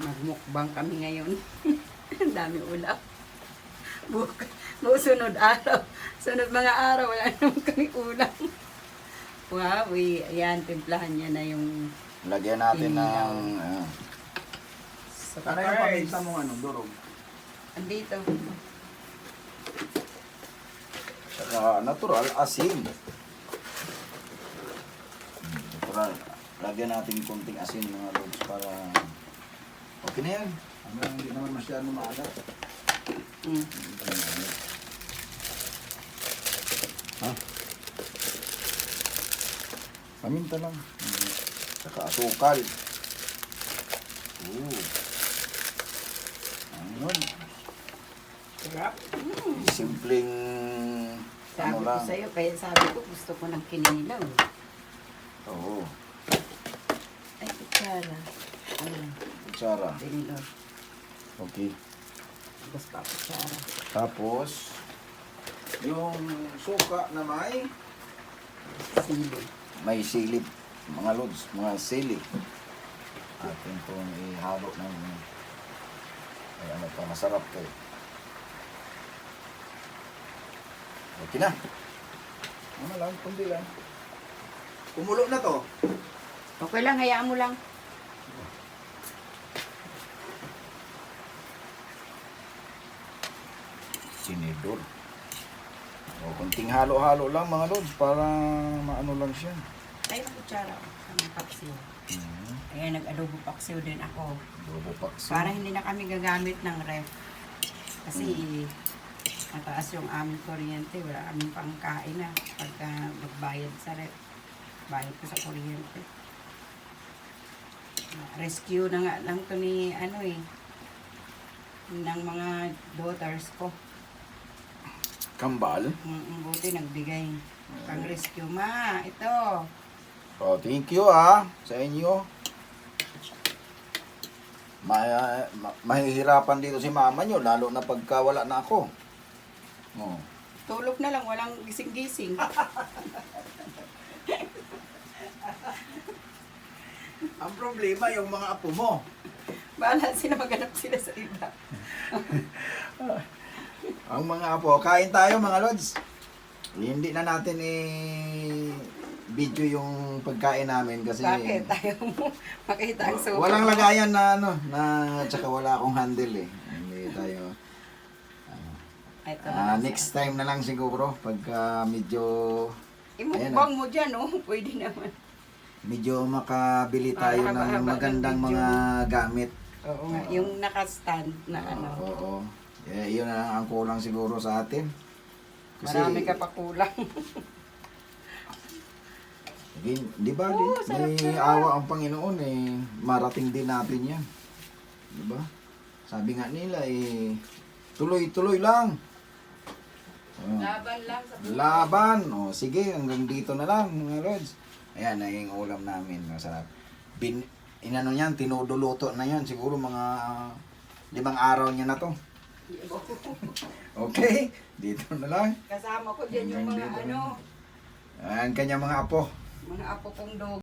Magmukbang kami ngayon. Ang dami ulam. Sunod araw. Sunod mga araw, wala naman kami ulam. Wow, ayan, timplahan niya na yung Lagyan natin ng... sa Ano yung paminta mong durog? Andito. Saka natural, asin. Natural. Lagyan natin konting asin mga lods para... Okay na yan. Hindi naman masyadong maalat. Ha? Paminta lang. Saka asukal. Ayun. Sarap. Simpleng Sabi ko lang. sa'yo, kaya sabi ko gusto ko ng kinilaw. Oo. Ay, kutsara. Kutsara. Tinilor. Okay. Tapos pa kutsara. Tapos, yung suka na Sili. may silip. Mga lods, mga sili. Atin itong ihalo ng masarap to. Okay na. Ano lang, kundi lang. Kumulo na to. Okay lang, hayaan mo lang. Sinidor. O, kunting halo-halo lang mga lods para maano lang siya. Ay, kutsara. Ang paksiw. Ayan, nag-adobo paksiw din ako. Adobo paksiw. Para hindi na kami gagamit ng ref. Kasi mataas yung aming kuryente. Wala kaming pangkain na pagka magbayad sa ref. Bayad ko sa kuryente. Rescue na nga lang to ni ng mga daughters ko. Kambal. Buti nagbigay. Pang rescue ma. Ito. Oh, thank you sa inyo. Mahihirapan dito si mama nyo, lalo na pagka wala na ako. Oh. Tulog na lang. Walang gising-gising. Ang problema yung mga apo mo. Bahala sila maghanap sila sa iba. Ang mga apo, kain tayo mga lods. Hindi na natin video yung pagkain namin kasi Bakit? Tayo mo makita ang sopa. walang lagayan na tsaka wala akong handle Hindi tayo. Ito na Next time na lang siguro pagka medyo imukbang mo dyan, pwede naman. medyo makabili tayo Para ng haba-haba magandang ng video. mga gamit. Oo nga, yung naka-stand na Oo. Yun na lang ang kulang siguro sa atin. Marami ka pa kulang. Di ba? Oo, May sarap-sarap. awa ang Panginoon marating din natin yan. Di ba? Sabi nga nila tuloy-tuloy lang. Laban lang sa Laban. Sige, hanggang dito na lang mga lods. Ayan, naging ulam namin. Masarap. Inano niyan, tinuduluto na yan. Siguro mga 5 araw niya na to. Okay, dito na lang. Kasama ko dyan yung mga Ang kanya mga apo. mga apo kong dog.